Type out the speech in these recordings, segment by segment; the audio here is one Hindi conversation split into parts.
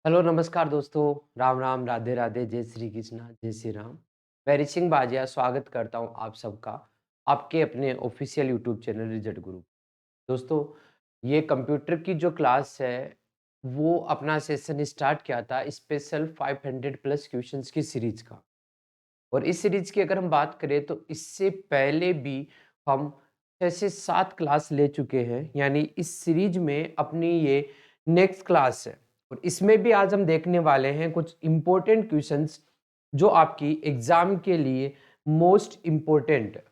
हेलो नमस्कार दोस्तों। राम राम, राधे राधे, जय श्री कृष्णा, जय श्री राम। मैं ऋषिंग बाजिया स्वागत करता हूं आप सबका आपके अपने ऑफिशियल यूट्यूब चैनल रिजल्ट गुरु। दोस्तों, ये कंप्यूटर की जो क्लास है वो अपना सेशन स्टार्ट किया था स्पेशल 500 प्लस क्वेश्चंस की सीरीज का। और इस सीरीज की अगर हम बात करें तो इससे पहले भी हम 6 से 7 क्लास ले चुके हैं, यानी इस सीरीज में अपनी ये नेक्स्ट क्लास है। और इसमें भी आज हम देखने वाले हैं कुछ इम्पोर्टेंट क्वेश्चंस जो आपकी एग्जाम के लिए मोस्ट इम्पोर्टेंट है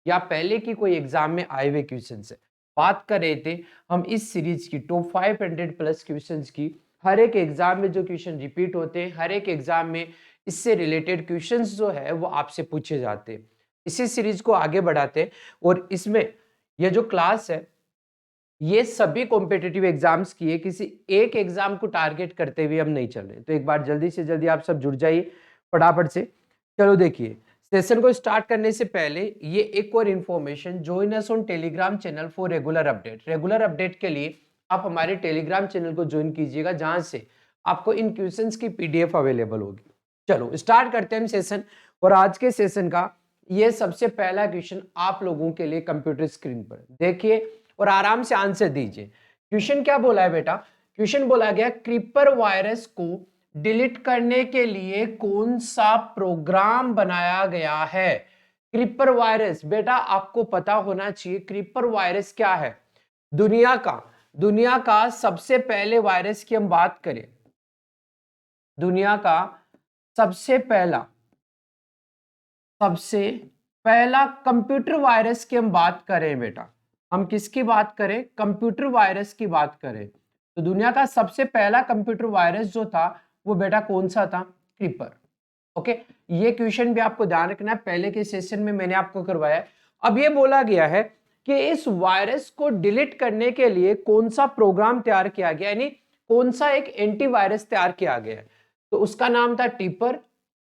या पहले की कोई एग्जाम में आए हुए क्वेश्चंस है। बात कर रहे थे हम इस सीरीज की टॉप 500 प्लस क्वेश्चंस की। हर एक एग्जाम में जो क्वेश्चन रिपीट होते हैं, हर एक एग्जाम में इससे रिलेटेड क्वेश्चंस जो है वो आपसे पूछे जाते हैं। इसी सीरीज को आगे बढ़ाते हैं और इसमें ये जो क्लास है ये सभी कॉम्पिटिटिव एग्जाम्स की है, किसी एक एग्जाम को टारगेट करते हुए हम नहीं चल रहे। तो एक बार जल्दी से जल्दी आप सब जुड़ जाइए फटाफट से। चलो देखिए, सेशन को स्टार्ट करने से पहले ये एक और information, join us on Telegram channel for regular update. Regular update के लिए आप हमारे टेलीग्राम चैनल को ज्वाइन कीजिएगा, जहां से आपको इन क्वेश्चंस की पीडीएफ अवेलेबल होगी। चलो स्टार्ट करते हैं सेशन। और आज के सेशन का ये सबसे पहला क्वेश्चन आप लोगों के लिए कंप्यूटर स्क्रीन पर देखिए और आराम से आंसर दीजिए। क्वेश्चन क्या बोला है बेटा? क्वेश्चन बोला गया क्रीपर वायरस को डिलीट करने के लिए कौन सा प्रोग्राम बनाया गया है? क्रीपर वायरस बेटा आपको पता होना चाहिए। क्रीपर वायरस क्या है? दुनिया का सबसे पहले वायरस की हम बात करें, दुनिया का सबसे पहला कंप्यूटर वायरस की हम बात करें बेटा, हम किसकी बात करें? कंप्यूटर वायरस की बात करें तो दुनिया का सबसे पहला कंप्यूटर वायरस जो था वो बेटा कौन सा था? क्रीपर। ओके, ये क्वेश्चन भी आपको ध्यान रखना है, पहले के सेशन में मैंने आपको करवाया है। अब ये बोला गया है कि इस वायरस को डिलीट करने के लिए कौन सा प्रोग्राम तैयार किया गया, यानी कौन सा एक एंटीवायरस तैयार किया गया है। तो उसका नाम था टिपर,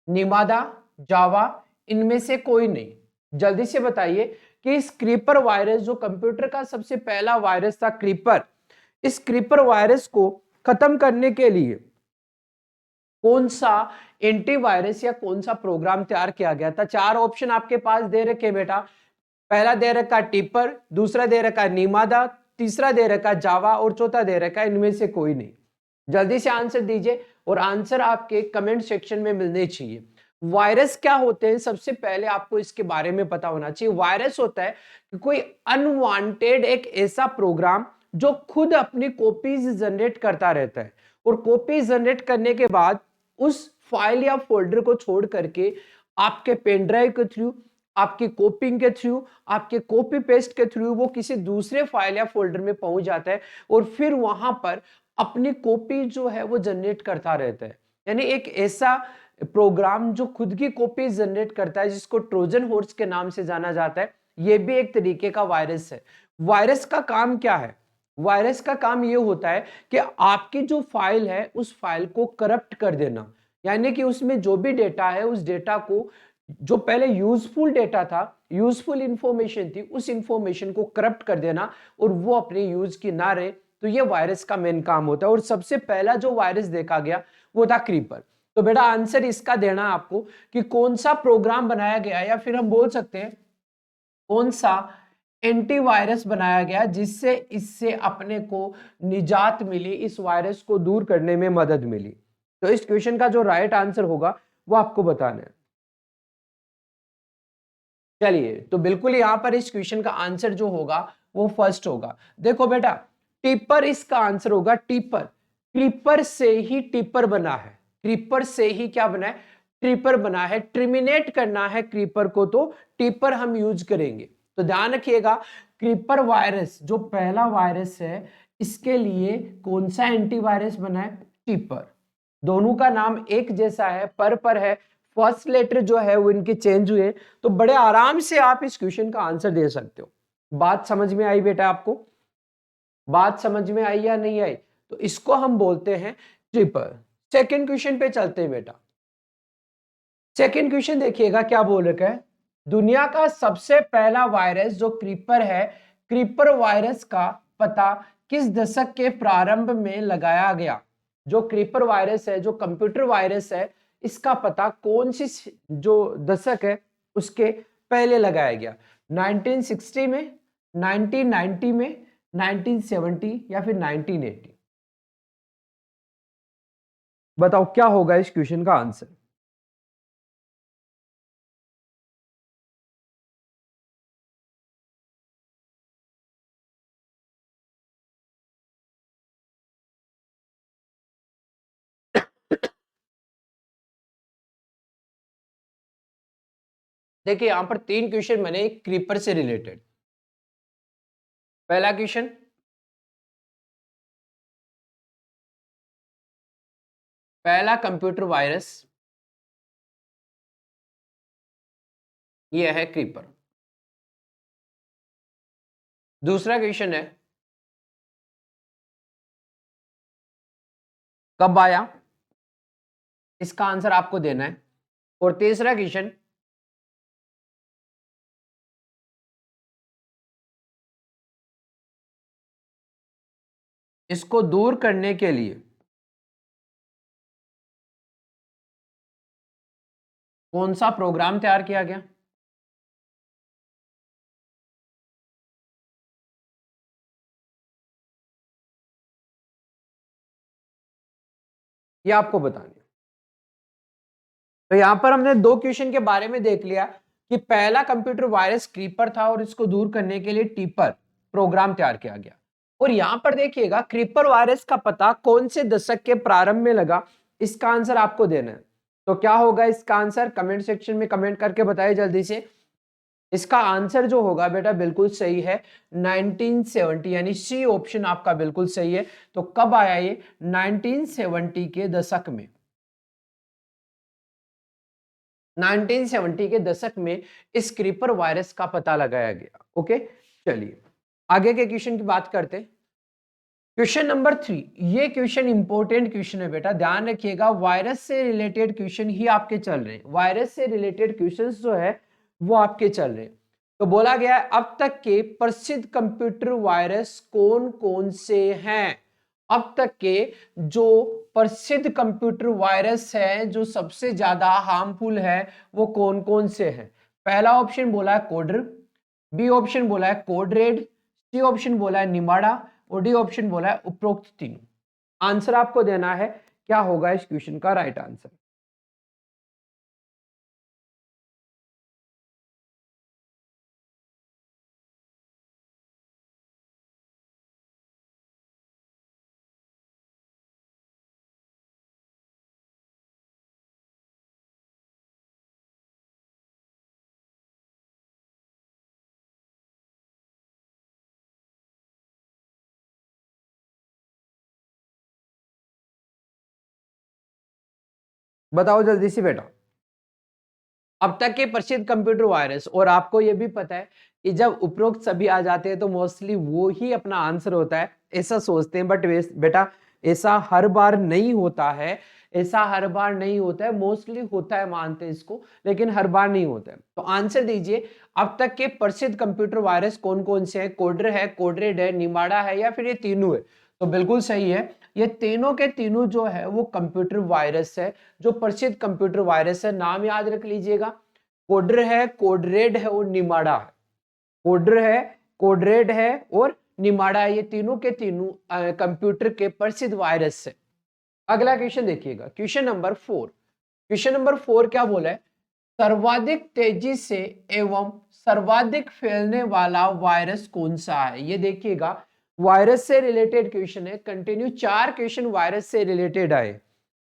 निमादा, जावा, इनमें से कोई नहीं। जल्दी से बताइए कि इस क्रीपर वायरस, जो कंप्यूटर का सबसे पहला वायरस था क्रीपर, इस क्रीपर वायरस को खत्म करने के लिए कौन सा एंटीवायरस या कौन सा प्रोग्राम तैयार किया गया था? चार ऑप्शन आपके पास दे रखे बेटा। पहला दे रखा टिपर, दूसरा दे रखा निमादा, तीसरा दे रखा जावा और चौथा दे रखा इनमें से कोई नहीं। जल्दी से आंसर दीजिए और आंसर आपके कमेंट सेक्शन में मिलने चाहिए। वायरस क्या होते हैं सबसे पहले आपको इसके बारे में पता होना चाहिए। वायरस होता है कि कोई अनवांटेड एक ऐसा प्रोग्राम जो खुद अपनी कॉपीज जनरेट करता रहता है और कॉपी जनरेट करने के बाद उस फाइल या फोल्डर को छोड़ करके आपके पेन ड्राइव के थ्रू, आपकी कॉपिंग के थ्रू, आपके कॉपी पेस्ट के थ्रू वो किसी दूसरे फाइल या फोल्डर में पहुंच जाता है और फिर वहां पर अपनी कॉपी जो है वो जनरेट करता रहता है। यानी एक ऐसा प्रोग्राम जो खुद की कॉपी जनरेट करता है, जिसको ट्रोजन हॉर्स के नाम से जाना जाता है, ये भी एक तरीके का वायरस है। वायरस का काम क्या है? वायरस का काम ये होता है कि आपकी जो फाइल है उस फाइल को करप्ट कर देना, यानी कि उसमें जो भी डेटा है उस डेटा को, जो पहले यूजफुल डेटा था, यूजफुल इंफॉर्मेशन थी, उस इंफॉर्मेशन को करप्ट कर देना और वो अपने यूज की ना रहे। तो ये वायरस का मेन काम होता है और सबसे पहला जो वायरस देखा गया वो था क्रीपर। तो बेटा आंसर इसका देना आपको कि कौन सा प्रोग्राम बनाया गया, या फिर हम बोल सकते हैं कौन सा एंटीवायरस बनाया गया जिससे इससे अपने को निजात मिली, इस वायरस को दूर करने में मदद मिली। तो इस क्वेश्चन का जो राइट आंसर होगा वो आपको बताना है। चलिए, तो बिल्कुल यहां पर इस क्वेश्चन का आंसर जो होगा वो फर्स्ट होगा। देखो बेटा, टिपर इसका आंसर होगा। टिपर, क्रीपर से ही टिपर बना है। क्रीपर से ही क्या बना है? ट्रिपर बना है। ट्रिमिनेट करना है क्रीपर को तो टिपर हम यूज करेंगे। तो ध्यान रखिएगा, क्रीपर वायरस जो पहला वायरस है, इसके लिए कौन सा एंटीवायरस बना है? टिपर। दोनों का नाम एक जैसा है, पर है, फर्स्ट लेटर जो है वो इनके चेंज हुए। तो बड़े आराम से आप इस क्वेश्चन का आंसर दे सकते हो। बात समझ में आई बेटा आपको? बात समझ में आई या नहीं आई? तो इसको हम बोलते हैं ट्रिपर। सेकंड क्वेश्चन पे चलते हैं बेटा। सेकंड क्वेश्चन देखिएगा क्या बोल रखा है। दुनिया का सबसे पहला वायरस जो क्रीपर है, क्रीपर वायरस का पता किस दशक के प्रारंभ में लगाया गया? जो क्रीपर वायरस है, जो कंप्यूटर वायरस है, इसका पता कौन सी जो दशक है उसके पहले लगाया गया? 1960 में, 1990 में, 1970 या फिर 1980? बताओ क्या होगा इस क्वेश्चन का आंसर? देखिए यहां पर 3 क्वेश्चन बने क्रीपर से रिलेटेड। पहला क्वेश्चन, पहला कंप्यूटर वायरस ये है क्रीपर। दूसरा क्वेश्चन है कब आया, इसका आंसर आपको देना है। और तीसरा क्वेश्चन, इसको दूर करने के लिए कौन सा प्रोग्राम तैयार किया गया? ये आपको बताना है। तो यहां पर हमने 2 क्वेश्चन के बारे में देख लिया कि पहला कंप्यूटर वायरस क्रीपर था और इसको दूर करने के लिए टीपर प्रोग्राम तैयार किया गया। और यहां पर देखिएगा क्रीपर वायरस का पता कौन से दशक के प्रारंभ में लगा, इसका आंसर आपको देना है। तो क्या होगा इसका आंसर? कमेंट सेक्शन में कमेंट करके बताइए जल्दी से। इसका आंसर जो होगा बेटा बिल्कुल सही है, 1970, यानी सी ऑप्शन आपका बिल्कुल सही है। तो कब आया ये? 1970 के दशक में। 1970 के दशक में इस क्रीपर वायरस का पता लगाया गया। ओके, चलिए आगे के क्वेश्चन की बात करते हैं। क्वेश्चन नंबर 3, ये क्वेश्चन इंपॉर्टेंट क्वेश्चन है बेटा, ध्यान रखिएगा। वायरस से रिलेटेड क्वेश्चन ही आपके चल रहे हैं, वायरस से रिलेटेड क्वेश्चंस जो है वो आपके चल रहे हैं। तो बोला गया है अब तक के प्रसिद्ध कंप्यूटर वायरस कौन कौन से हैं? अब तक के जो प्रसिद्ध कंप्यूटर वायरस है, जो सबसे ज्यादा हार्मफुल है, वो कौन कौन से हैं? पहला ऑप्शन बोला है कोडर, बी ऑप्शन बोला है कोड रेड, सी ऑप्शन बोला है निमाड़ा और डी ऑप्शन बोला है उपरोक्त तीनों। आंसर आपको देना है, क्या होगा इस क्वेश्चन का राइट आंसर? बताओ जल्दी से बेटा। अब तक के प्रसिद्ध कंप्यूटर वायरस, और आपको यह भी पता है कि जब उपरोक्त सभी आ जाते हैं तो मोस्टली वो ही अपना आंसर होता है, ऐसा सोचते हैं। बट बेटा ऐसा हर बार नहीं होता है, ऐसा हर बार नहीं होता है, मोस्टली होता है मानते हैं इसको, लेकिन हर बार नहीं होता है। तो आंसर दीजिए, अब तक के प्रसिद्ध कंप्यूटर वायरस कौन कौन से हैं? कोडर है, कोडरेड है, निमाड़ा है या फिर ये तीनों है? तो बिल्कुल सही है, ये तीनों के तीनों जो है वो कंप्यूटर वायरस है, जो प्रसिद्ध कंप्यूटर वायरस है। नाम याद रख लीजिएगा, कोडर है, कोडरेड है और निमाड़ा है। कोडर है, कोडरेड है और निमाड़ा है, ये तीनों के तीनों कंप्यूटर के प्रसिद्ध वायरस है। अगला क्वेश्चन देखिएगा, क्वेश्चन नंबर 4। क्वेश्चन नंबर 4 क्या बोला है? सर्वाधिक तेजी से एवं सर्वाधिक फैलने वाला वायरस कौन सा है? ये देखिएगा वायरस से रिलेटेड क्वेश्चन है, कंटिन्यू 4 क्वेश्चन वायरस से रिलेटेड आए।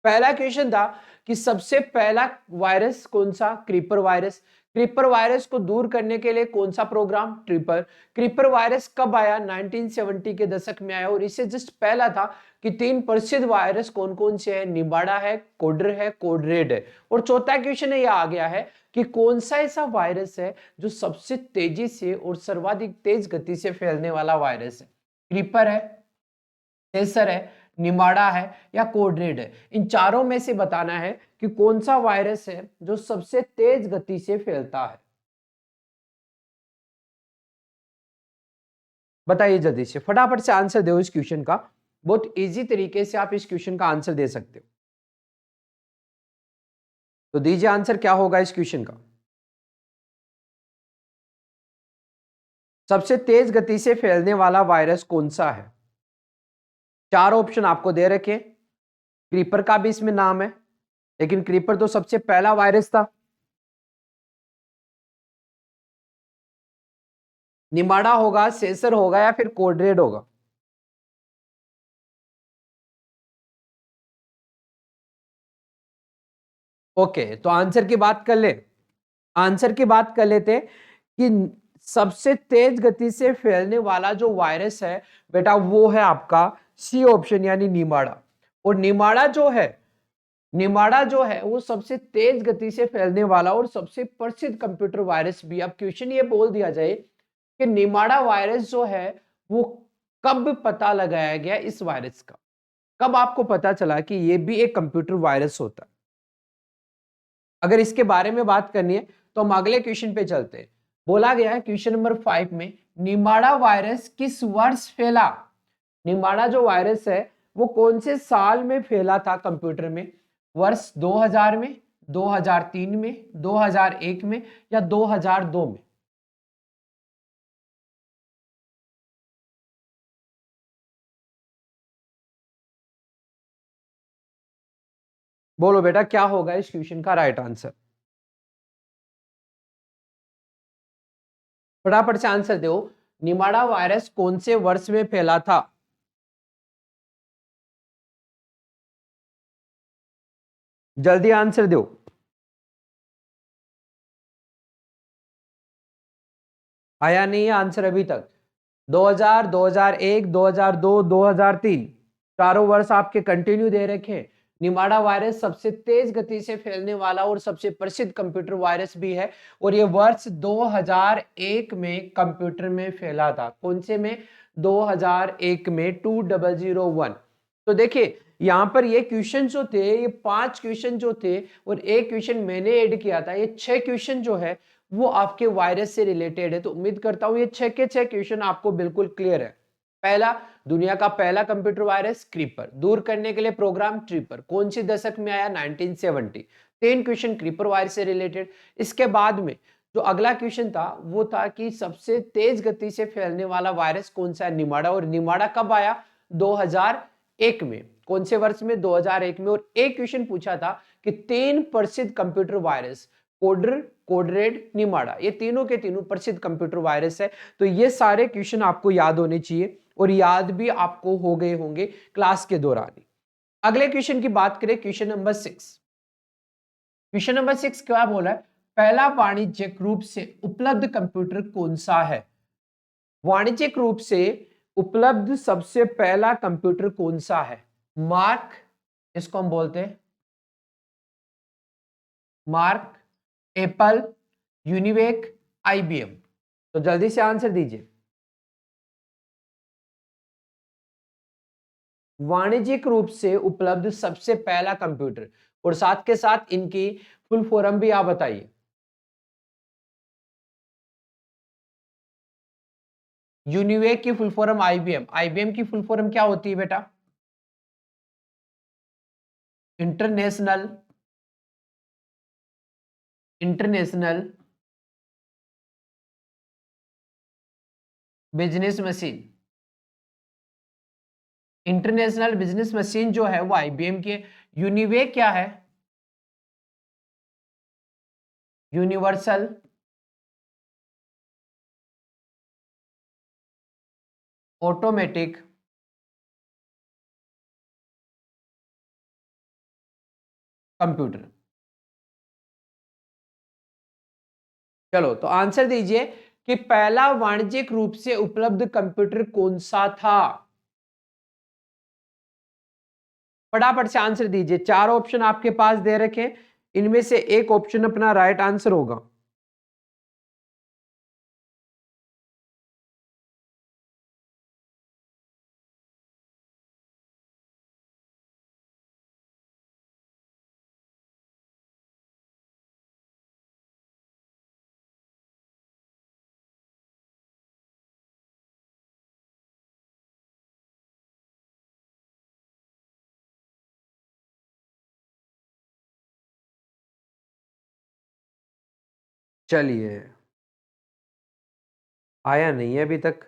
पहला क्वेश्चन था कि सबसे पहला वायरस कौन सा? Creeper virus. क्रीपर वायरस को दूर करने के लिए कौन सा प्रोग्राम? ट्रिपर। क्रीपर वायरस कब आया? 1970 के दशक में आया। और इससे जस्ट पहला था कि 3 प्रसिद्ध वायरस कौन कौन से हैं? निमाड़ा है, कोडर है, कोडरेड है। और चौथा क्वेश्चन यह आ गया है कि कौन सा ऐसा वायरस है जो सबसे तेजी से और सर्वाधिक तेज गति से फैलने वाला वायरस है? क्रीपर है, सेसर है, निमाड़ा है या कोडरेड है? इन चारों में से बताना है कि कौन सा वायरस है जो सबसे तेज गति से फैलता है। बताइए जल्दी से, फटाफट से आंसर दो इस क्वेश्चन का। बहुत इजी तरीके से आप इस क्वेश्चन का आंसर दे सकते हो। तो दीजिए आंसर क्या होगा इस क्वेश्चन का। सबसे तेज गति से फैलने वाला वायरस कौन सा है? चार ऑप्शन आपको दे रखे। क्रीपर का भी इसमें नाम है, लेकिन क्रीपर तो सबसे पहला वायरस था। निमाड़ा होगा, सेंसर होगा, या फिर कोडरेड होगा? ओके, तो आंसर की बात कर ले। आंसर की बात कर लेते कि सबसे तेज गति से फैलने वाला जो वायरस है बेटा, वो है आपका सी ऑप्शन, यानी निमाड़ा। और निमाड़ा जो है वो सबसे तेज गति से फैलने वाला और सबसे प्रसिद्ध कंप्यूटर वायरस भी। अब क्वेश्चन ये बोल दिया जाए कि निमाड़ा वायरस जो है वो कब पता लगाया गया इस वायरस का, कब आपको पता चला कि ये भी एक कंप्यूटर वायरस होता है? अगर इसके बारे में बात करनी है तो हम अगले क्वेश्चन पे चलते हैं। बोला गया है क्वेश्चन नंबर 5 में, निमाड़ा वायरस किस वर्ष फैला? निमाड़ा जो वायरस है वो कौन से साल में फैला था कंप्यूटर में? वर्ष 2000 में, 2003 में, 2001 में, या 2002 में? बोलो बेटा क्या होगा इस क्वेश्चन का राइट आंसर? फटाफट से आंसर दो। निमाड़ा वायरस कौन से वर्ष में फैला था? जल्दी आंसर दो। आया नहीं है आंसर अभी तक। 2000, 2001, 2002, 2003, चारों वर्ष आपके कंटिन्यू दे रखे हैं। निमाड़ा वायरस सबसे तेज गति से फैलने वाला और सबसे प्रसिद्ध कंप्यूटर वायरस भी है, और ये वर्ष 2001 में कंप्यूटर में फैला था। कौन से में? 2001 में, 2001। तो देखिए यहां पर ये क्वेश्चन जो थे, ये 5 क्वेश्चन जो थे और एक क्वेश्चन मैंने ऐड किया था, ये 6 क्वेश्चन जो है वो आपके वायरस से रिलेटेड है। तो उम्मीद करता हूं ये 6 के 6 क्वेश्चन आपको बिल्कुल क्लियर है। पहला, दुनिया का पहला कंप्यूटर वायरस क्रीपर, दूर करने के लिए प्रोग्राम ट्रिपर, कौन सी दशक में आया? 1970। 3 क्वेश्चन क्रीपर वायरस से रिलेटेड। इसके बाद में जो अगला क्वेश्चन था वो था कि सबसे तेज गति से फैलने वाला वायरस कौन सा है? निमाड़ा। और निमाड़ा कब आया? 2001 में। कौन से वर्ष में? 2001 में। और एक क्वेश्चन पूछा था कि 3 प्रसिद्ध कंप्यूटर वायरस, कोडर, कोडरेड, निमाड़ा, ये तीनों के तीनों प्रसिद्ध कंप्यूटर वायरस है। तो ये सारे क्वेश्चन आपको याद होने चाहिए और याद भी आपको हो गए होंगे क्लास के दौरान ही। अगले क्वेश्चन की बात करें, क्वेश्चन नंबर 6। क्वेश्चन नंबर 6 क्या बोला है? पहला वाणिज्यिक रूप से उपलब्ध कंप्यूटर कौन सा है? वाणिज्यिक रूप से उपलब्ध सबसे पहला कंप्यूटर कौन सा है? मार्क, इसको हम बोलते हैं मार्क, एप्पल, यूनिवेक, आईबीएम। तो जल्दी से आंसर दीजिए। वाणिज्यिक रूप से उपलब्ध सबसे पहला कंप्यूटर, और साथ के साथ इनकी फुल फॉर्म भी आप बताइए। यूनिवेक की फुल फॉर्म आईबीएम, आईबीएम की फुल फॉर्म क्या होती है बेटा? International international business machine. International business machine जो है वो आईबीएम की है। यूनिवेक क्या है? Universal automatic computer. चलो तो आंसर दीजिए कि पहला वाणिज्यिक रूप से उपलब्ध कंप्यूटर कौन सा था? फटाफट से आंसर दीजिए। चार ऑप्शन आपके पास दे रखे हैं, इनमें से एक ऑप्शन अपना राइट आंसर होगा। चलिए, आया नहीं है अभी तक।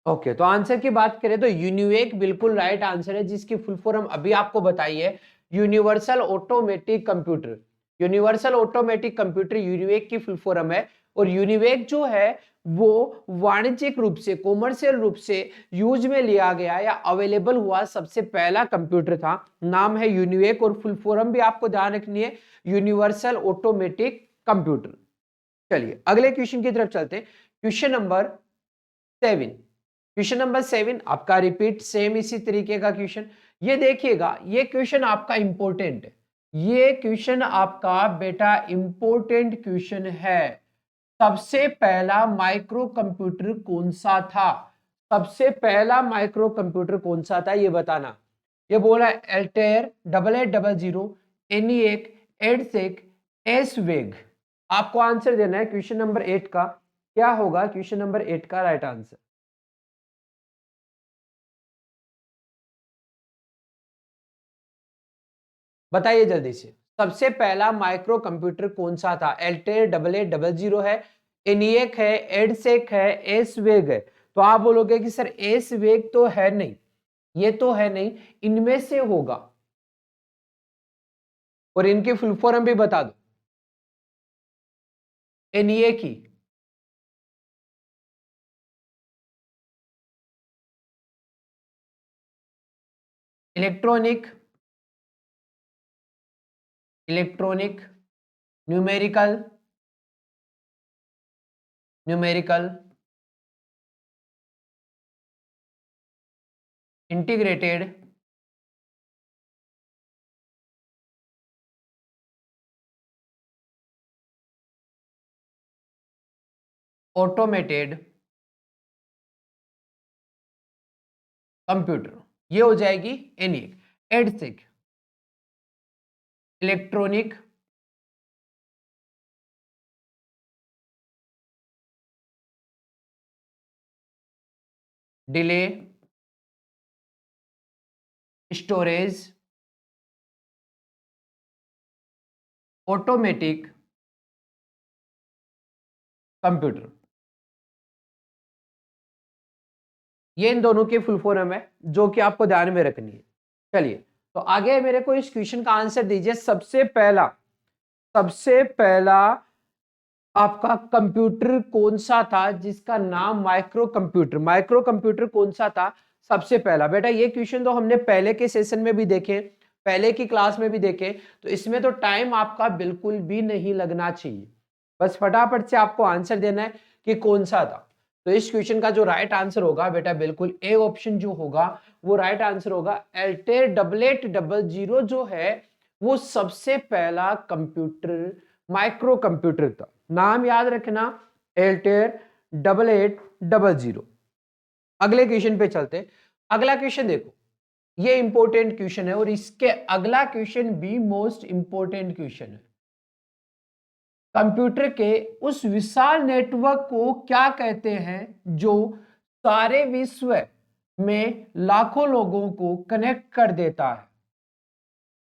ओके, तो आंसर की बात करें तो यूनिवेक बिल्कुल राइट आंसर है, जिसकी फुल फॉर्म अभी आपको बताई है, universal automatic computer. Universal automatic computer UNIVAC की फुल फॉर्म है। और यूनिवेक जो है वो वाणिज्यिक रूप से, कॉमर्शियल रूप से यूज में लिया गया या अवेलेबल हुआ सबसे पहला कंप्यूटर था। नाम है यूनिवेक और फुल फॉर्म भी आपको ध्यान रखनी है, यूनिवर्सल ऑटोमेटिक कंप्यूटर। चलिए अगले क्वेश्चन की तरफ चलते हैं। Question number 7। क्वेश्चन नंबर 7 आपका रिपीट सेम इसी तरीके का क्वेश्चन। ये देखिएगा, ये क्वेश्चन आपका इंपॉर्टेंट है। ये क्वेश्चन आपका बेटा इंपॉर्टेंट क्वेश्चन है। सबसे पहला माइक्रो कंप्यूटर कौन सा था? सबसे पहला माइक्रो कंप्यूटर कौन सा था ये बताना। ये बोला एल्टेयर 8800, एनिएक, एडसेक, एसवेग। आपको आंसर देना है क्वेश्चन नंबर 8 का। क्या होगा क्वेश्चन नंबर 8 का राइट आंसर? बताइए जल्दी से। सबसे पहला माइक्रो कंप्यूटर कौन सा था? एल्टेयर 8800 है, एनिएक है, एडसेक है, एस वेग है। तो आप बोलोगे कि सर एस वेग तो है नहीं, ये तो है नहीं, इनमें से होगा। और इनकी फुल फॉर्म भी बता दो। एनिएक ही। Electronic, electronic, numerical, numerical, integrated, automated computer, ये हो जाएगी ENIAC. EDSAC, electronic, delay, storage, automatic computer. ये इन दोनों की फुल फॉर्म है जो कि आपको ध्यान में रखनी है। चलिए, तो आगे मेरे को इस क्वेश्चन का आंसर दीजिए। सबसे पहला आपका कंप्यूटर कौन सा था जिसका नाम माइक्रो कंप्यूटर? माइक्रो कंप्यूटर कौन सा था सबसे पहला? बेटा ये क्वेश्चन तो हमने पहले के सेशन में भी देखे, पहले की क्लास में भी देखे, तो इसमें तो टाइम आपका बिल्कुल भी नहीं लगना चाहिए। बस फटाफट से आपको आंसर देना है कि कौन सा था। तो इस क्वेश्चन का जो राइट आंसर होगा बेटा, बिल्कुल ए ऑप्शन जो होगा वो राइट आंसर होगा। एल्टेयर 8800 जो है वो सबसे पहला कंप्यूटर, माइक्रो कंप्यूटर था। नाम याद रखना, एल्टेयर 8800। अगले क्वेश्चन पे चलते। अगला क्वेश्चन देखो, ये इंपॉर्टेंट क्वेश्चन है और इसके अगला क्वेश्चन भी मोस्ट इंपॉर्टेंट क्वेश्चन है। कंप्यूटर के उस विशाल नेटवर्क को क्या कहते हैं जो सारे विश्व में लाखों लोगों को कनेक्ट कर देता है?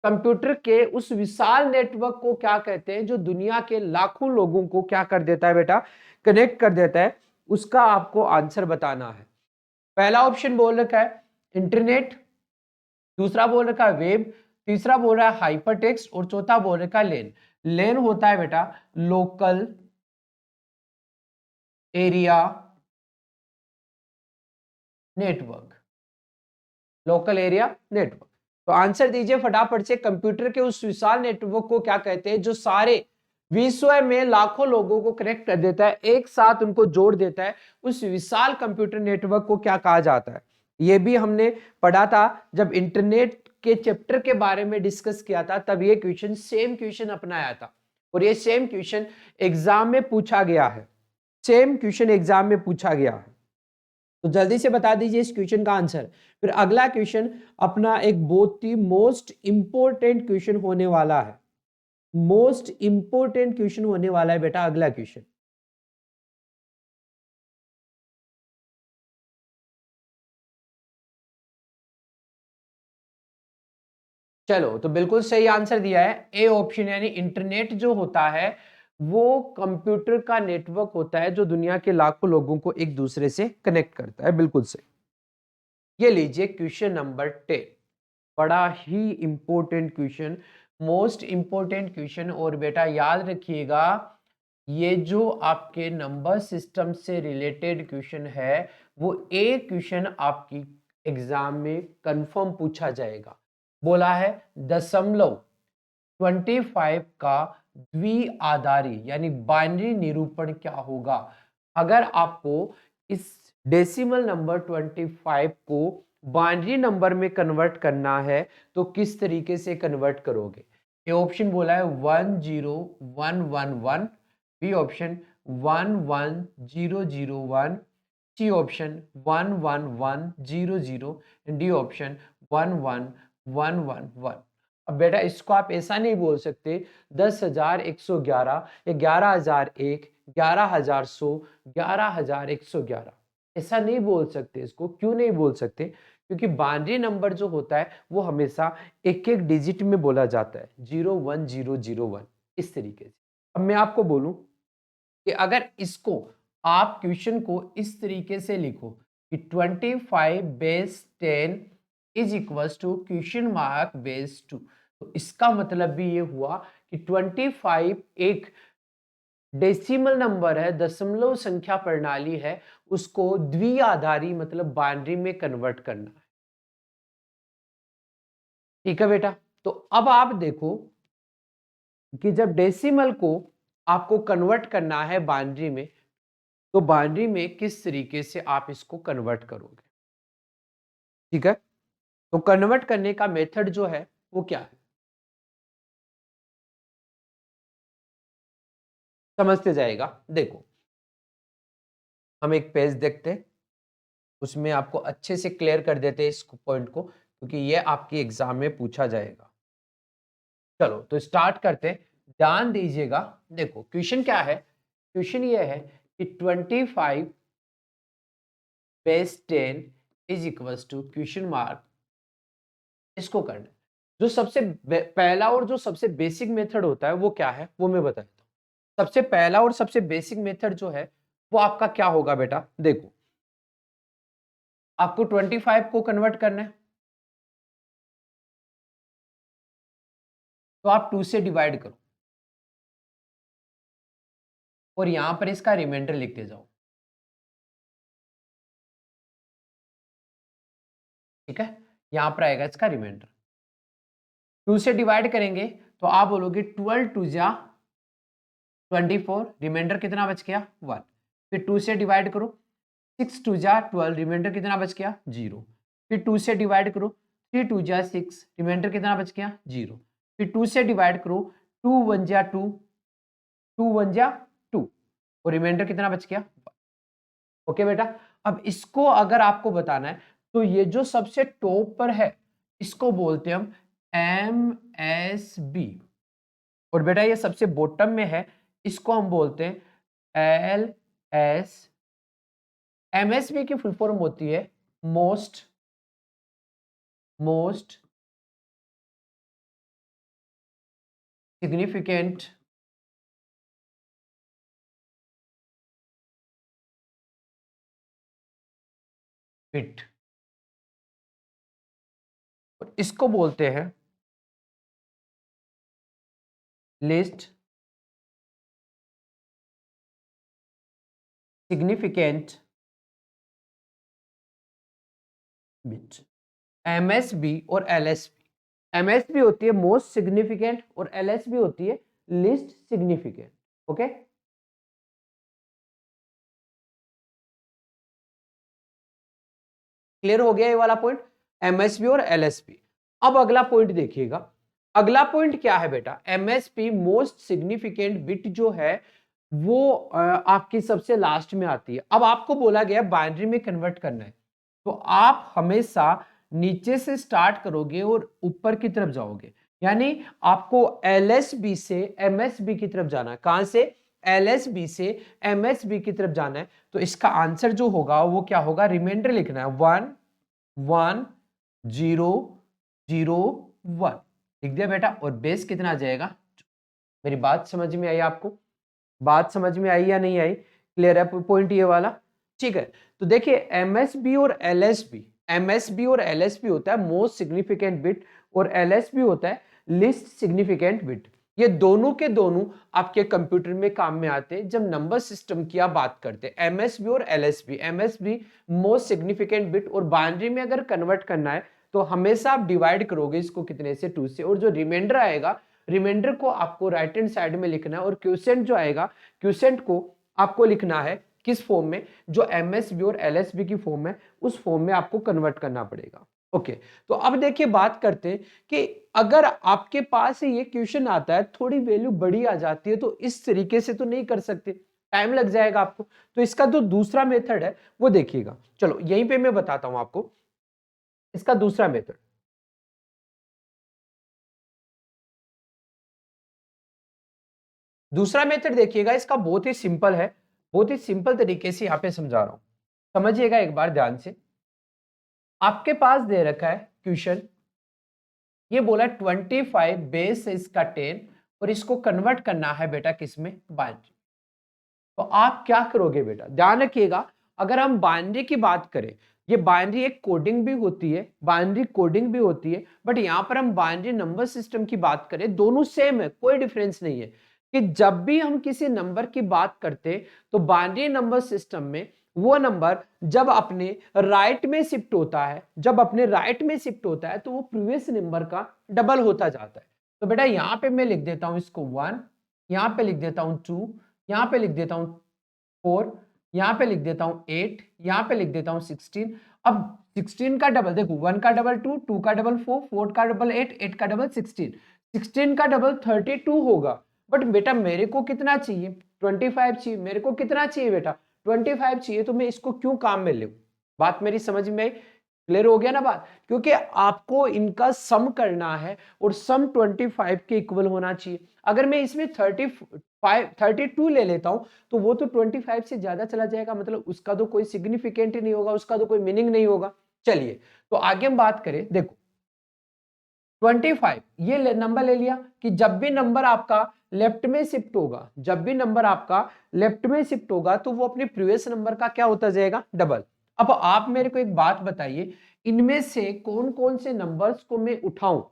कंप्यूटर के उस विशाल नेटवर्क को क्या कहते हैं जो दुनिया के लाखों लोगों को क्या कर देता है बेटा? कनेक्ट कर देता है। उसका आपको आंसर बताना है। पहला ऑप्शन बोल रखा है इंटरनेट, दूसरा बोल रखा है वेब, तीसरा बोल रहा है हाइपरटेक्स्ट और चौथा बोल रखा है लेन। लेन होता है बेटा local area network, local area network. तो आंसर दीजिए फटाफट से। कंप्यूटर के उस विशाल नेटवर्क को क्या कहते हैं जो सारे विश्व में लाखों लोगों को कनेक्ट कर देता है, एक साथ उनको जोड़ देता है? उस विशाल कंप्यूटर नेटवर्क को क्या कहा जाता है? यह भी हमने पढ़ा था जब इंटरनेट के चैप्टर के बारे में डिस्कस किया था, तब ये क्वेश्चन सेम क्वेश्चन अपनाया था और ये सेम क्वेश्चन एग्जाम में पूछा गया है। सेम क्वेश्चन एग्जाम में पूछा गया है। तो जल्दी से बता दीजिए इस क्वेश्चन का आंसर। फिर अगला क्वेश्चन अपना एक बहुत ही मोस्ट इंपोर्टेंट क्वेश्चन होने वाला है। मोस्ट इंपोर्टेंट क्वेश्चन होने वाला है बेटा अगला क्वेश्चन। चलो, तो बिल्कुल सही आंसर दिया है ए ऑप्शन, यानी इंटरनेट जो होता है वो कंप्यूटर का नेटवर्क होता है जो दुनिया के लाखों लोगों को एक दूसरे से कनेक्ट करता है। बिल्कुल सही। ये लीजिए क्वेश्चन नंबर 10, बड़ा ही important question, most important question. और बेटा याद रखिएगा, ये जो आपके नंबर सिस्टम से रिलेटेड क्वेश्चन है वो एक क्वेश्चन आपकी एग्जाम में कंफर्म पूछा जाएगा। बोला है दशमलव 25 का द्विआधारी यानी बाइनरी निरूपण क्या होगा। अगर आपको इस डेसिमल नंबर 25 को बाइनरी नंबर में कन्वर्ट करना है तो किस तरीके से कन्वर्ट करोगे। ए ऑप्शन बोला है 10111, B option 11001, C option 11100, D option 11111। अब बेटा इसको आप ऐसा नहीं बोल सकते 10,111 या 11,001, 11,100, 11,111, ऐसा नहीं बोल सकते। इसको क्यों नहीं बोल सकते? क्योंकि बाइनरी नंबर जो होता है वो हमेशा एक एक डिजिट में बोला जाता है, 01001 इस तरीके से। अब मैं आपको बोलूं कि अगर इसको आप क्वेश्चन को इस तरीके से लिखो कि 25 base 10 is equals to question mark base 2, तो इसका मतलब भी ये हुआ कि 25 एक डेसिमल नंबर है, दशमलव संख्या प्रणाली है, उसको द्विआधारी मतलब बाइनरी में कन्वर्ट करना है। ठीक है बेटा, तो अब आप देखो कि जब डेसिमल को आपको कन्वर्ट करना है बाइनरी में, तो बाइनरी में किस तरीके से आप इसको कन्वर्ट करोगे। ठीक है, तो कन्वर्ट करने का मेथड जो है वो क्या है, समझते जाएगा। देखो, हम एक पेज देखते हैं, उसमें आपको अच्छे से क्लियर कर देते हैं इस पॉइंट को, क्योंकि ये आपकी एग्जाम में पूछा जाएगा। चलो तो स्टार्ट करते हैं, ध्यान दीजिएगा। देखो क्वेश्चन क्या है, क्वेश्चन ये है कि 25 base 10 is equals to question mark, इसको करना है। जो सबसे पहला और जो सबसे बेसिक मेथड होता है वो क्या है वो मैं बताता हूँ। सबसे पहला और सबसे बेसिक मेथड जो है वो आपका क्या होगा बेटा, देखो आपको 25 को कन्वर्ट करना है, तो आप 2 से डिवाइड करो और यहां पर इसका रिमाइंडर लिखते जाओ। ठीक है, यहां पर आएगा इसका रिमाइंडर। 2 से डिवाइड करेंगे तो आप बोलोगे 12 2 जा 24, रिमाइंडर कितना बच गया 1। फिर 2 से डिवाइड करो, 6 2 जा 12, रिमाइंडर कितना बच गया 0। फिर 2 से डिवाइड करो, 3 2 जा 6, रिमाइंडर कितना बच गया 0। फिर 2 से डिवाइड करो, 2 1 जा 2, 2 1 जा 2, और रिमाइंडर कितना बच गया 1। ओके बेटा, अब इसको अगर आपको बताना है तो ये जो सबसे टॉप पर है इसको बोलते हैं हम MSB, और बेटा ये सबसे बॉटम में है इसको हम बोलते हैं LS। MSB की फुल फॉर्म होती है मोस्ट सिग्निफिकेंट बिट, और इसको बोलते हैं लिस्ट सिग्निफिकेंट बिट। MSB और LSB, MSB होती है मोस्ट सिग्निफिकेंट और LSB होती है लिस्ट सिग्निफिकेंट। ओके, क्लियर हो गया ये वाला पॉइंट, MSB और LSB। अब अगला पॉइंट देखिएगा, अगला पॉइंट क्या है बेटा, MSB मोस्ट सिग्निफिकेंट बिट जो है वो आपकी सबसे लास्ट में आती है। अब आपको बोला गया बाइनरी में कन्वर्ट करना है, तो आप हमेशा नीचे से स्टार्ट करोगे और ऊपर की तरफ जाओगे, यानी आपको LSB से MSB की तरफ जाना है। कहां से, LSB से MSB की तरफ जाना है, तो इसका आंसर जो होगा वो क्या होगा, रिमाइंडर लिखना है 1 1 0 0 1। लिख दिया बेटा, और बेस कितना आ जाएगा। मेरी बात समझ में आई आपको? बात समझ में आई या नहीं आई? क्लियर है पॉइंट ये वाला? ठीक है, तो देखिए एमएसबी और एलएसबी, एमएसबी और एलएसबी होता है मोस्ट सिग्निफिकेंट बिट, और एलएसबी होता है लिस्ट सिग्निफिकेंट बिट। ये दोनों के दोनों आपके कंप्यूटर में काम में आते हैं जब नंबर सिस्टम की आप बात करते हैं। एमएसबी और LSB, MSB most significant bit, और बाइनरी में अगर कन्वर्ट करना है तो हमेशा आप डिवाइड करोगे इसको कितने से, 2 से, और जो रिमाइंडर आएगा, रिमाइंडर को आपको राइट हैंड साइड में लिखना है, और क्वोशिएंट जो आएगा, क्वोशिएंट को आपको लिखना है किस फॉर्म में, जो एमएसबी और एलएसबी की फॉर्म है उस फॉर्म में आपको कन्वर्ट करना पड़ेगा। ओके, तो अब देखिए बात करते हैं कि अगर आपके पास ये क्वेश्चन आता है, थोड़ी वैल्यू बड़ी आ जाती है, तो इस तरीके से तो नहीं कर सकते, टाइम लग जाएगा आपको। तो इसका जो दूसरा मेथड है वो देखिएगा, चलो यहीं पे मैं बताता हूं आपको इसका दूसरा मेथड। दूसरा मेथड देखिएगा, इसका बहुत ही सिंपल है, बहुत ही सिंपल तरीके से यहां पे समझा रहा हूं, समझिएगा एक बार ध्यान से। आपके पास दे रखा है क्वेश्चन, ये बोला 25 बेस है इसका 10, और इसको कन्वर्ट करना है बेटा किसमें, बाइनरी। तो आप क्या करोगे बेटा, ध्यान रखिएगा, अगर हम बाइनरी की बात करें, ये बाइनरी एक कोडिंग भी होती है, बाइनरी कोडिंग भी होती है, बट यहां पर हम बाइनरी नंबर सिस्टम की बात करें, दोनों सेम है, कोई डिफरेंस नहीं है। कि जब भी हम किसी नंबर की बात करते तो बाइनरी नंबर सिस्टम में वो नंबर जब अपने राइट में शिफ्ट होता है, जब अपने राइट में शिफ्ट होता है तो वो प्रीवियस नंबर का डबल होता जाता है। तो बेटा यहां पे मैं लिख देता हूं इसको 1, यहां पे लिख देता हूं 2, यहां पे लिख देता हूं 4, यहां पे लिख देता हूं 8, यहां पे लिख देता हूं 16। अब 16 का डबल देखो, 1 का डबल 2, 2 का डबल 4, 4 का डबल 8, 8 का डबल 16, 16 का डबल 32 होगा। बट बेटा मेरे को कितना चाहिए, 25 चाहिए, मेरे को कितना चाहिए बेटा, 25 चाहिए, तो मैं इसको क्यों काम में लूं। बात मेरी समझ में क्लियर हो गया ना बात, क्योंकि आपको इनका सम करना है, और सम 25 के इक्वल होना चाहिए। अगर मैं इसमें 32 ले लेता हूं तो वो तो 25 से ज्यादा चला जाएगा, मतलब उसका तो कोई सिग्निफिकेंट ही नहीं होगा, उसका तो कोई मीनिंग नहीं होगा। चलिए तो आगे हम बात करें, देखो 25 ये नंबर ले लिया कि जब भी नंबर आपका लेफ्ट में शिफ्ट होगा, जब भी नंबर आपका लेफ्ट में शिफ्ट होगा तो वो अपने प्रीवियस नंबर का क्या होता जाएगा, डबल। अब आप मेरे को एक बात बताइए, इनमें से कौन कौन से नंबर्स को मैं उठाऊं,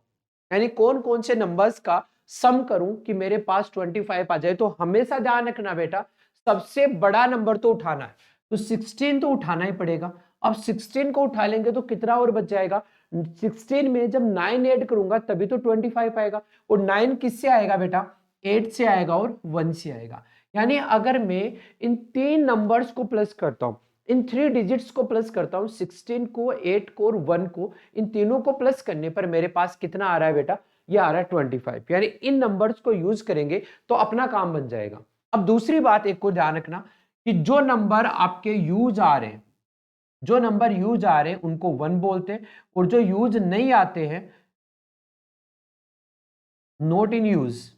यानी कौन कौन से नंबर्स का सम करूं कि मेरे पास 25 आ जाए। तो हमेशा ध्यान रखना बेटा, सबसे बड़ा नंबर तो उठाना है, तो 16 तो उठाना ही पड़ेगा। अब 16 को उठा लेंगे तो कितना और बच जाएगा, 16 में जब 9 ऐड करूंगा तभी तो 25 आएगा, और 9 किससे आएगा बेटा, 8 से आएगा और 1 से आएगा। यानी अगर मैं इन तीन नंबर्स को प्लस करता हूं, इन 3 डिजिट्स को प्लस करता हूं, 16 को, 8 को और 1 को, इन तीनों को प्लस करने पर मेरे पास कितना आ रहा है बेटा, ये आ रहा है 25। यानी इन नंबर्स को यूज करेंगे तो अपना काम बन जाएगा। अब दूसरी बात एक को ध्यान रखना कि जो नंबर आपके यूज आ रहे हैं, जो नंबर यूज आ रहे हैं उनको 1 बोलते हैं, और जो यूज नहीं आते हैं, नॉट इन यूज,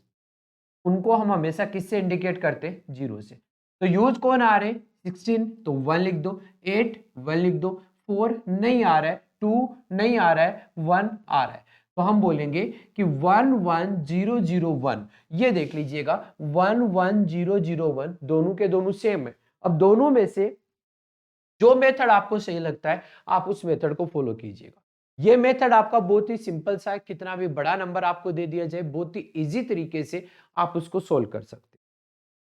उनको हम हमेशा किससे इंडिकेट करते हैं, 0 से। तो यूज कौन आ रहे हैं, 16, तो 1 लिख दो, 8 1 लिख दो, 4 नहीं आ रहा है, 2 नहीं आ रहा है, 1 आ रहा है। तो हम बोलेंगे कि 11001, ये देख लीजिएगा 11001 दोनों के दोनों सेम है। अब दोनों में से जो मेथड आपको सही लगता है आप उस मेथड को फॉलो कीजिएगा। ये मेथड आपका बहुत ही सिंपल सा है, कितना भी बड़ा नंबर आपको दे दिया जाए बहुत ही इजी तरीके से आप उसको सोल्व कर सकते हैं।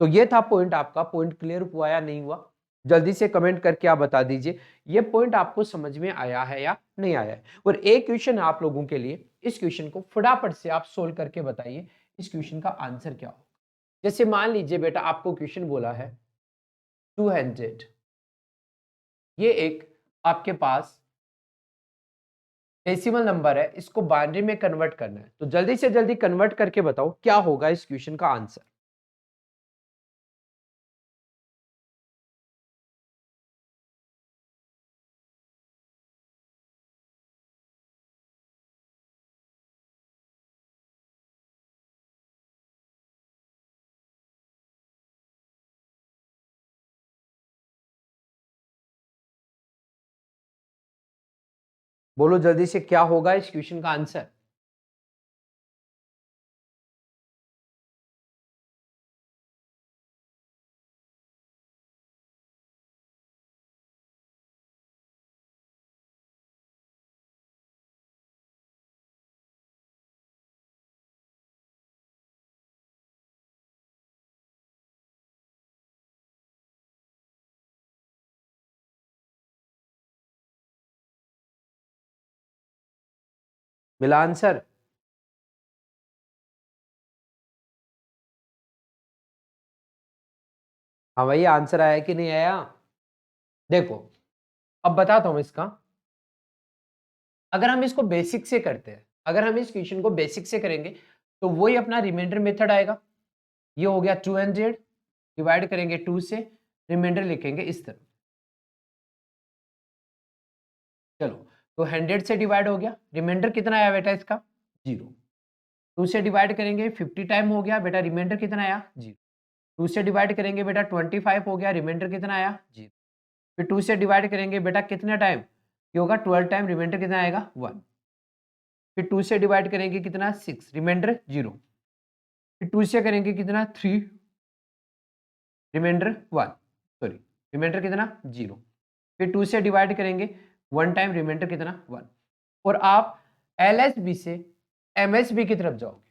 तो ये था पॉइंट, आपका पॉइंट क्लियर हुआ या नहीं हुआ, जल्दी से कमेंट करके आप बता दीजिए ये पॉइंट आपको समझ में आया है या नहीं आया है। और एक क्वेश्चन है आप लोगों के लिए, इस क्वेश्चन को फटाफट से आप सोल्व करके बताइए इस क्वेश्चन का आंसर क्या होगा। जैसे मान लीजिए बेटा आपको क्वेश्चन बोला है 200, ये एक आपके पास डेसिमल नंबर है, इसको बाइनरी में कन्वर्ट करना है, तो जल्दी से जल्दी कन्वर्ट करके बताओ क्या होगा इस क्वेश्चन का आंसर। बोलो जल्दी से क्या होगा इस क्वेश्चन का आंसर। मिला आंसर? हाँ भाई, आंसर आया कि नहीं आया? देखो, अब बताता हूं इसका। अगर हम इसको बेसिक से करते हैं, अगर हम इस क्वेश्चन को बेसिक से करेंगे तो वही अपना रिमाइंडर मेथड आएगा। ये हो गया 200, डिवाइड करेंगे 2 से, रिमाइंडर लिखेंगे इस तरह। चलो, तो 100 से डिवाइड हो गया, रिमाइंडर कितना आया बेटा इसका? 0। 2 से डिवाइड करेंगे 50 टाइम हो गया बेटा, रिमाइंडर कितना आया? 0। 2 से डिवाइड करेंगे बेटा 25 हो गया, रिमाइंडर कितना आया? 0। फिर 2 से डिवाइड करेंगे बेटा कितने टाइम? ये होगा 12 टाइम, रिमाइंडर कितना आएगा? 1। फिर 2 से डिवाइड करेंगे कितना? 6, रिमाइंडर 0। फिर 2 से करेंगे कितना? 3, रिमाइंडर 1, सॉरी, रिमाइंडर कितना? 0। फिर 2 से डिवाइड करेंगे 1 टाइम, रिमाइंडर कितना? 1। और आप एलएसबी से एमएसबी की तरफ जाओगे,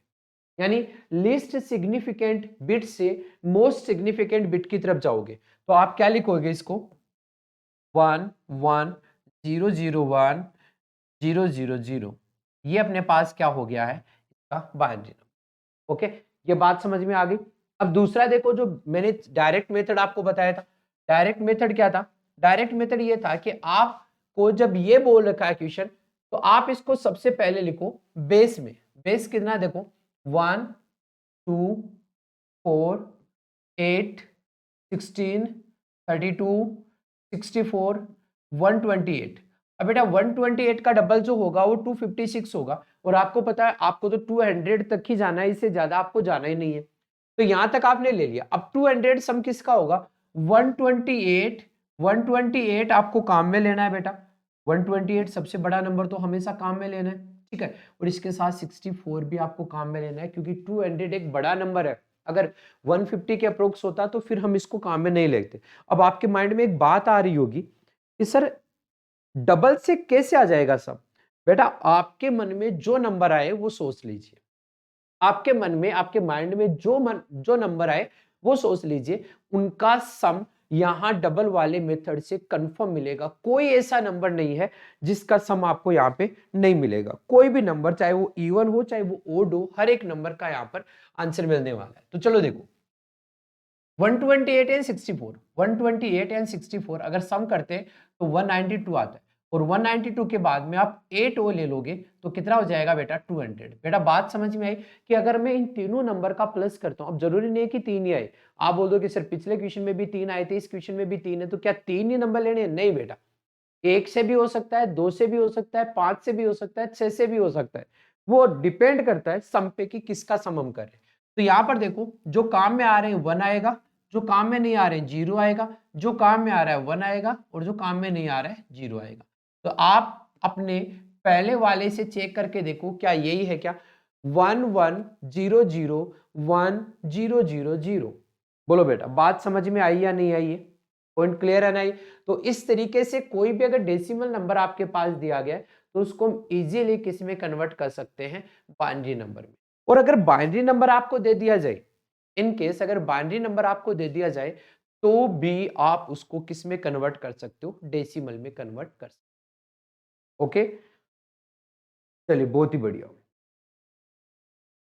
यानी लीस्ट सिग्निफिकेंट बिट से मोस्ट सिग्निफिकेंट बिट की तरफ जाओगे, तो आप क्या लिखोगे इसको? 1 1 0 0 1 0 0 0। ये अपने पास क्या हो गया है? इसका बाइनरी नंबर। ओके, ये बात समझ में आ गई। अब दूसरा देखो, जो मैंने डायरेक्ट मेथड आपको बताया था। डायरेक्ट मेथड क्या था? डायरेक्ट मेथड ये था कि आपको जब ये बोल रखा है क्वेश्चन, तो आप इसको सबसे पहले लिखो बेस में। बेस कितना? देखो 1 2 4 8 16 32 64 128। अब बेटा 128 का डबल जो होगा वो 256 होगा, और आपको पता है आपको तो 200 तक ही जाना है, इससे ज्यादा आपको जाना ही नहीं है। तो यहां तक आपने ले लिया। अब 200 सम किसका होगा? 128। 128 आपको काम में लेना है बेटा। 128 सबसे बड़ा नंबर तो हमेशा काम में लेना है, ठीक है। और इसके साथ 64 भी आपको काम में लेना है, क्योंकि 200 एक बड़ा नंबर है। अगर 150 के अप्रोक्स होता तो फिर हम इसको काम में नहीं लेते। अब आपके माइंड में एक बात आ रही होगी कि सर डबल से कैसे आ जाएगा सब? बेटा आपके मन में जो नंबर आए वो सोच लीजिए। आपके मन में, आपके माइंड में जो नंबर आए वो सोच लीजिए, उनका सम यहां डबल वाले मेथड से कंफर्म मिलेगा। कोई ऐसा नंबर नहीं है जिसका सम आपको यहां पे नहीं मिलेगा। कोई भी नंबर, चाहे वो इवन हो चाहे वो ओड हो, हर एक नंबर का यहां पर आंसर मिलने वाला है। तो चलो देखो, 128 एंड 64, 128 एंड 64 अगर सम करते हैं तो 192 आता है, और 192 के बाद में आप 8 ओ ले लोगे तो कितना हो जाएगा बेटा? 200। बेटा बात समझ में आई कि अगर मैं इन तीनों नंबर का प्लस करता हूं, अब जरूरी नहीं है कि 3 ही आए। आप बोल दो कि सर पिछले क्वेश्चन में भी 3 आए थे, इस क्वेश्चन में भी 3 है, तो क्या 3 ही नंबर लेने हैं? नहीं बेटा, 1 से भी हो सकता है, 2 से भी हो सकता है, 5 से भी हो सकता है, 6 से भी हो सकता है। वो डिपेंड करता है सम पे कि किसका सम हम करें। तो यहां पर देखो, जो काम में आ रहे हैं 1 आएगा, जो काम में नहीं आ रहे हैं 0 आएगा, जो काम में आ रहा है 1 आएगा, और जो काम में नहीं आ रहा है 0 आएगा। तो आप अपने पहले वाले से चेक करके देखो, क्या यही है क्या? 1 1 0 0 1 0 0 0। बोलो बेटा, बात समझ में आई या नहीं आई है? पॉइंट क्लियर है ना? ये तो इस तरीके से कोई भी अगर डेसिमल नंबर आपके पास दिया गया है तो उसको हम इजीली किस में कन्वर्ट कर सकते हैं? बाइनरी नंबर में। और अगर बाइनरी नंबर आपको दे दिया जाए, इन केस अगर बाइनरी नंबर आपको दे दिया जाए, तो भी आप उसको किस में कन्वर्ट कर सकते हो? डेसिमल में कन्वर्ट कर सकते हो। ओके, चलिए बहुत ही बढ़िया।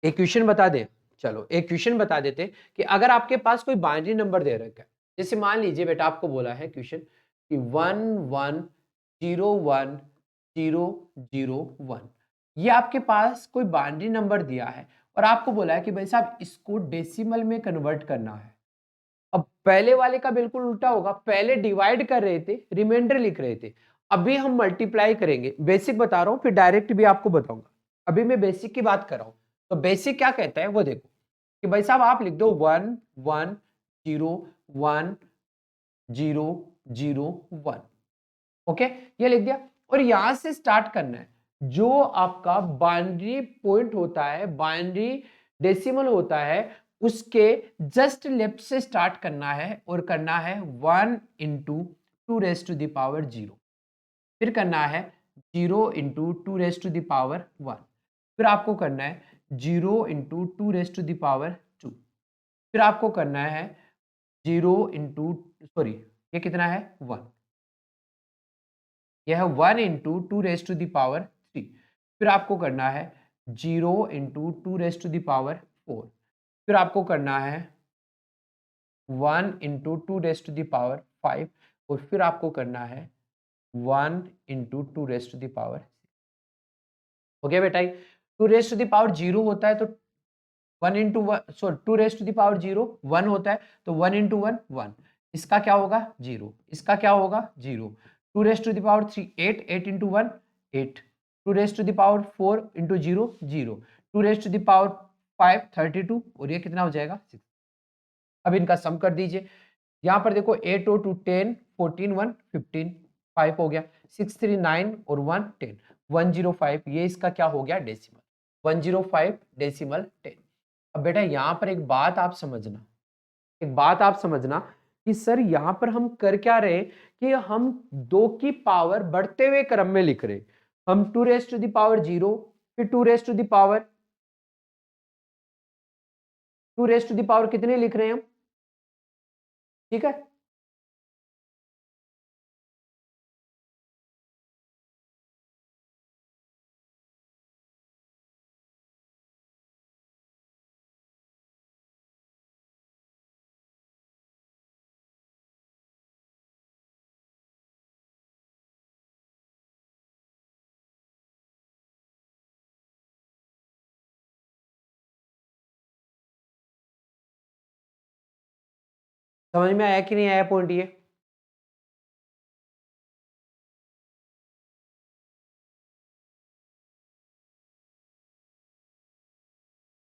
एक क्वेश्चन बता दें, चलो एक क्वेश्चन बता देते कि अगर आपके पास कोई बाइनरी नंबर दे रखा है, जैसे मान लीजिए बेटा आपको बोला है क्वेश्चन कि 1 1 0 1 0 0 1, ये आपके पास कोई बाइनरी नंबर दिया है और आपको बोला है कि भाई साहब इसको डेसिमल में कन्वर्ट करना है। अब पहले वाले का बिल्कुल उल्टा होगा, पहले डिवाइड कर रहे थे, रिमाइंडर लिख रहे थे। अभी हम मल्टीप्लाई करेंगे। बेसिक बता रहा हूं, फिर डायरेक्ट भी आपको बताऊंगा। अभी मैं बेसिक की बात कर रहा हूं। तो बेसिक क्या कहता है वो देखो, कि भाई साहब आप लिख दो 1 1 0 1 0 0 1। ओके, ये लिख दिया, और यहां से स्टार्ट करना है। जो आपका बाइनरी पॉइंट होता है, बाइनरी डेसिमल होता है, उसके जस्ट लेफ्ट से स्टार्ट करना है, और करना है 1 into 2 raised to the power 0। फिर करना है 0 into 2 raised to the power 1। फिर आपको करना है 0 into 2 raised to the power 2। फिर आपको करना है 0 इंटू, सॉरी, ये कितना है? 1। यह है 1 into 2 raised to the power 3। फिर आपको करना है 0 इंटू 2⁴, फिर आपको करना है 1 इंटू 2⁵, और फिर आपको करना है 1 इंटू 2⁴। हो गया बेटा? 2⁻0 होता है तो 1 इंटू 1, सॉरी 2⁻0 1 होता है तो 1 इंटू 1 1, इसका क्या होगा 0, इसका क्या होगा 0, 2⁻3 8, 8 इंटू 1 8, 2⁻4 इंटू 0 0, 2⁻5 32, और ये कितना हो जाएगा 6। अब इनका सम कर दीजिए। यहाँ पर देखो 8 और 2 10, 14 1 15, 5 हो गया, 6 3 9 और 1 10, 105, ये इसका क्या हो गया डेसिमल, 105 डेसिमल 10। अब बेटा यहाँ पर एक बात आप समझना, एक बात आप समझना कि सर यहाँ पर हम कर क्या रहे कि हम 2 की पावर बढ़ते हुए क्रम में लिख रहे। हम 2⁻0 फिर 2 कितने लिख रहे हैं हम, ठीक है। समझ में आया कि नहीं आया पॉइंट ये?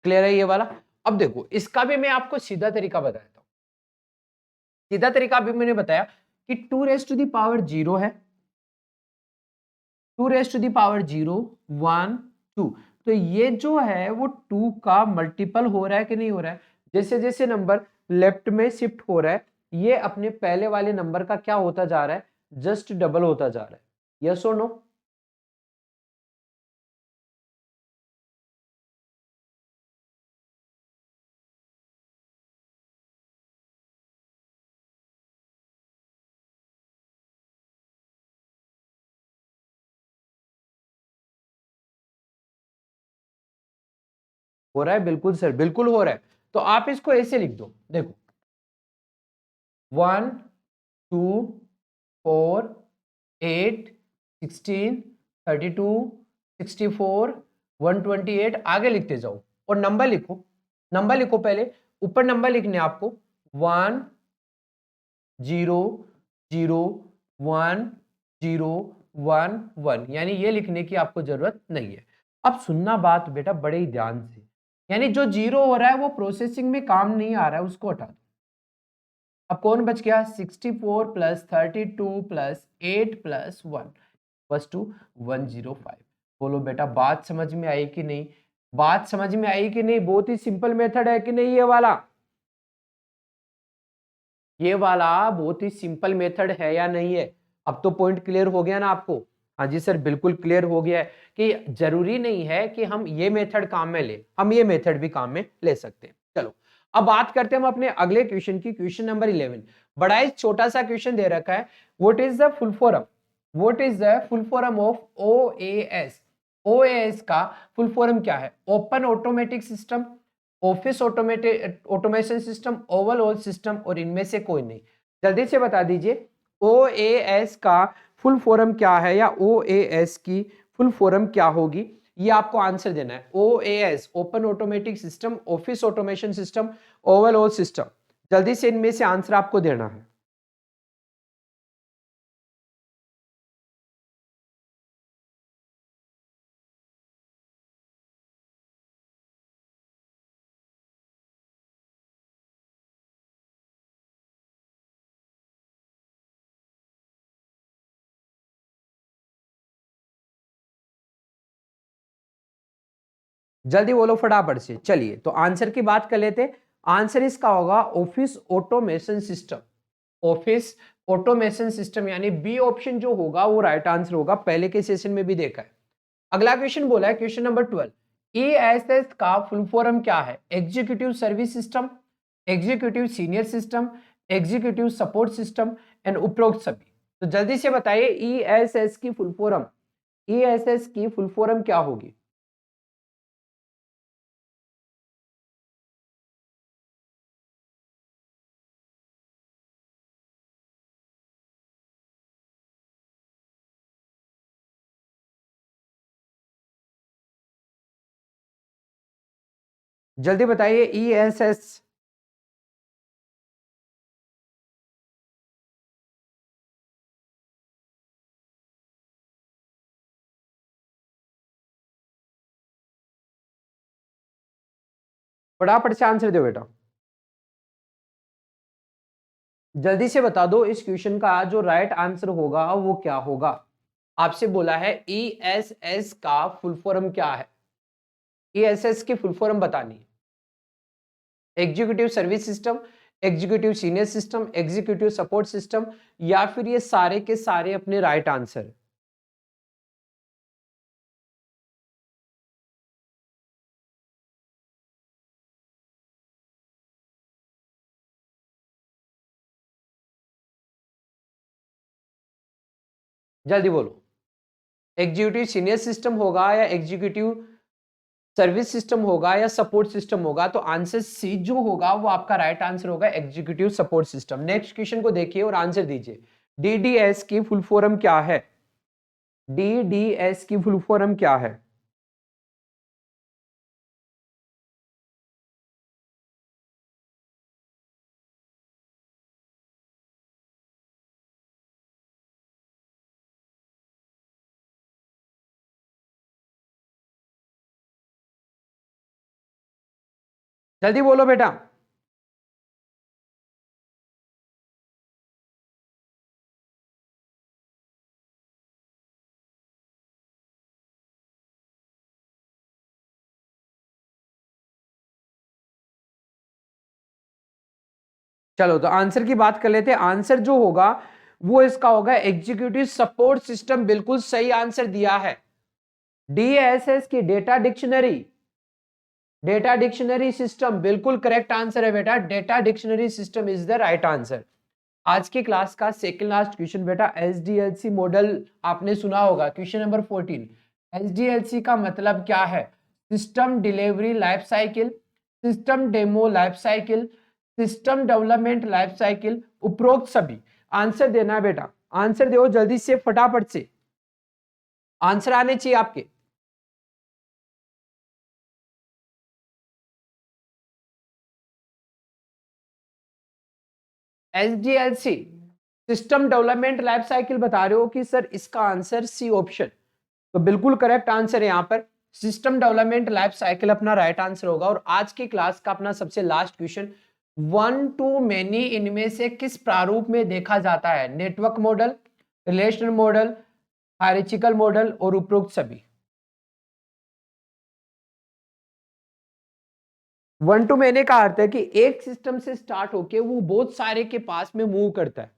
क्लियर है ये वाला? अब देखो इसका भी मैं आपको सीधा तरीका बताता हूं। सीधा तरीका अभी मैंने बताया कि 2⁻0 है, 2⁻0 1 2, तो ये जो है वो 2 का मल्टीपल हो रहा है कि नहीं हो रहा है? जैसे जैसे नंबर लेफ्ट में शिफ्ट हो रहा है ये अपने पहले वाले नंबर का क्या होता जा रहा है, जस्ट डबल होता जा रहा है। यस और नो? हो रहा है, बिल्कुल सर, बिल्कुल हो रहा है। तो आप इसको ऐसे लिख दो, देखो 1 2 4 8 16 32 64 128, आगे लिखते जाओ और नंबर लिखो, नंबर लिखो पहले, ऊपर नंबर लिखने आपको 1 0 0 1 0 1 1, यानी ये लिखने की आपको जरूरत नहीं है। अब सुनना बात बेटा बड़े ही ध्यान से, यानी जो 0 हो रहा है वो प्रोसेसिंग में काम नहीं आ रहा है, उसको हटा दो। अब कौन बच गया, 64 प्लस 32 प्लस 8 प्लस 1 बस टू 105। बोलो बेटा बात समझ में आई कि नहीं, बात समझ में आई कि नहीं? बहुत ही सिंपल मेथड है कि नहीं ये वाला, ये वाला बहुत ही सिंपल मेथड है या नहीं है? अब तो पॉइंट क्लियर हो गया ना आपको? हाँ जी सर, बिल्कुल क्लियर हो गया है कि जरूरी नहीं है कि हम ये मेथड काम में ले, हम ये मेथड भी काम में ले सकते हैं। चलो अब बात करते हैं हम अपने अगले क्वेश्चन की, क्वेश्चन नंबर 11। बड़ा ही छोटा सा क्वेश्चन दे रखा है, what is the full form, what is the full form of OAS. OAS का फुल फॉर्म क्या है? Open automatic system, office automated automation system, overall system, और इनमें से कोई नहीं। जल्दी से बता दीजिए ओएएस का फुल फॉर्म क्या है, या ओएएस की फुल फॉर्म क्या होगी, ये आपको आंसर देना है। OAS open automatic system, office automation system, overall system, जल्दी से इनमें से आंसर आपको देना है। जल्दी बोलो फटाफट से। चलिए तो आंसर की बात कर लेते। आंसर इसका होगा office automation system, office automation system, यानी बी ऑप्शन जो होगा वो राइट आंसर होगा, पहले के सेशन में भी देखा है। अगला क्वेश्चन बोला है क्वेश्चन नंबर 12, ईएसएस का फुल फॉर्म क्या है? Executive service system, executive senior system, executive support system, and उपरोक्त सभी। तो जल्दी से बताइए ईएसएस की फुल फॉर्म, ESS की फुल फॉर्म क्या होगी? जल्दी बताइए ESS। फटाफट से आंसर दो बेटा, जल्दी से बता दो इस क्वेश्चन का जो राइट आंसर होगा वो क्या होगा। आपसे बोला है ESS का फुल फॉर्म क्या है, ESS की फुल फॉर्म बतानी है। Executive service system, executive senior system, executive support system, या फिर ये सारे के सारे अपने राइट आंसर। जल्दी बोलो, एग्जीक्यूटिव सीनियर सिस्टम होगा या एग्जीक्यूटिव सर्विस सिस्टम होगा या सपोर्ट सिस्टम होगा? तो आंसर सी जो होगा वो आपका राइट आंसर होगा, executive support system. Next question को देखिए और आंसर दीजिए। DDS की फुल फॉर्म क्या है? DDS की फुल फॉर्म क्या है? जल्दी बोलो बेटा। चलो तो आंसर की बात कर लेते हैं। आंसर जो होगा वो इसका होगा एग्जीक्यूटिव सपोर्ट सिस्टम। बिल्कुल सही आंसर दिया है। DSS की data dictionary, data dictionary system बिल्कुल करेक्ट आंसर है बेटा। Data dictionary system is the right answer. आज की क्लास का सेकंड लास्ट क्वेश्चन बेटा, SDLC मॉडल आपने सुना होगा, क्वेश्चन नंबर 14। SDLC का मतलब क्या है? System delivery life cycle, system demo life cycle, system development life cycle, उपरोक्त सभी। आंसर देना है बेटा, आंसर दो जल्दी से, फटाफट से आंसर आने चाहिए आपके। SDLC system development life cycle बता रहे हो कि सर इसका आंसर सी ऑप्शन, तो बिल्कुल करेक्ट आंसर है यहाँ पर। सिस्टम डेवलपमेंट लाइफ साइकिल अपना राइट आंसर होगा। और आज की क्लास का अपना सबसे last question, one to many इनमें से किस प्रारूप में देखा जाता है? Network model, relational model, hierarchical model और उपरोक्त सभी। वन टू मेनी का अर्थ है कि एक सिस्टम से स्टार्ट होके वो बहुत सारे के पास में मूव करता है।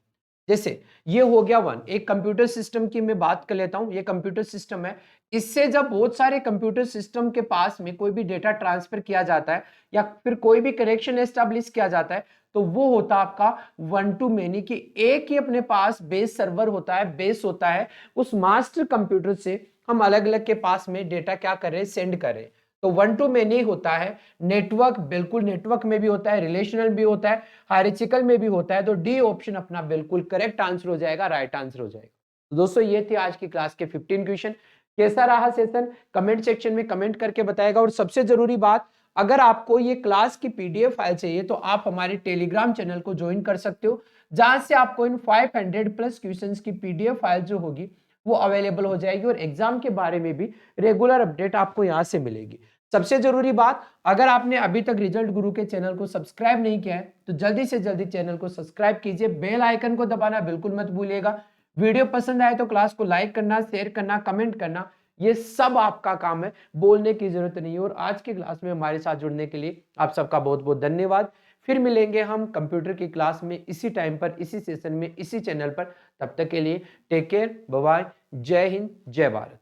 जैसे ये हो गया वन, एक कंप्यूटर सिस्टम की मैं बात कर लेता हूं। ये कंप्यूटर सिस्टम है, इससे जब बहुत सारे कंप्यूटर सिस्टम के पास में कोई भी डेटा ट्रांसफर किया जाता है या फिर कोई भी कनेक्शन एस्टेब्लिश किया जाता है, तो वो होता है आपका वन टू मेनी। की एक ही अपने पास बेस सर्वर होता है, बेस होता है। उस मास्टर कंप्यूटर से हम अलग अलग के पास में डेटा क्या कर रहे हैं, सेंड कर रहे हैं। तो वन टू मेनी होता है। नेटवर्क, बिल्कुल नेटवर्क में भी होता है, रिलेशनल भी होता है, हायरार्चिकल में भी होता है। तो डी ऑप्शन अपना बिल्कुल करेक्ट आंसर हो जाएगा, राइट आंसर हो जाएगा। तो दोस्तों ये थे आज की क्लास के 15 क्वेश्चन। कैसा रहा सेशन, कमेंट सेक्शन में कमेंट करके बताएगा। और सबसे जरूरी बात, अगर आपको ये क्लास की PDF फाइल चाहिए तो आप हमारे टेलीग्राम चैनल को ज्वाइन कर सकते हो, जहां से आपको इन 500 प्लस क्वेश्चंस की PDF फाइल जो होगी वो अवेलेबल हो जाएगी। और एग्जाम के बारे में भी रेगुलर अपडेट आपको यहां से मिलेगी। सबसे जरूरी बात, अगर आपने अभी तक रिजल्ट गुरु के चैनल को सब्सक्राइब नहीं किया है तो जल्दी से जल्दी चैनल को सब्सक्राइब कीजिए, बेल आइकन को दबाना बिल्कुल मत भूलिएगा। वीडियो पसंद आए तो क्लास को लाइक करना, शेयर करना, कमेंट करना, ये सब आपका काम है, बोलने की जरूरत नहीं है। और आज की क्लास में हमारे साथ जुड़ने के लिए आप सबका बहुत बहुत धन्यवाद। फिर मिलेंगे हम कंप्यूटर की क्लास में इसी टाइम पर, इसी सेशन में, इसी चैनल पर। तब तक के लिए टेक केयर, बाय बाय, जय हिंद, जय भारत।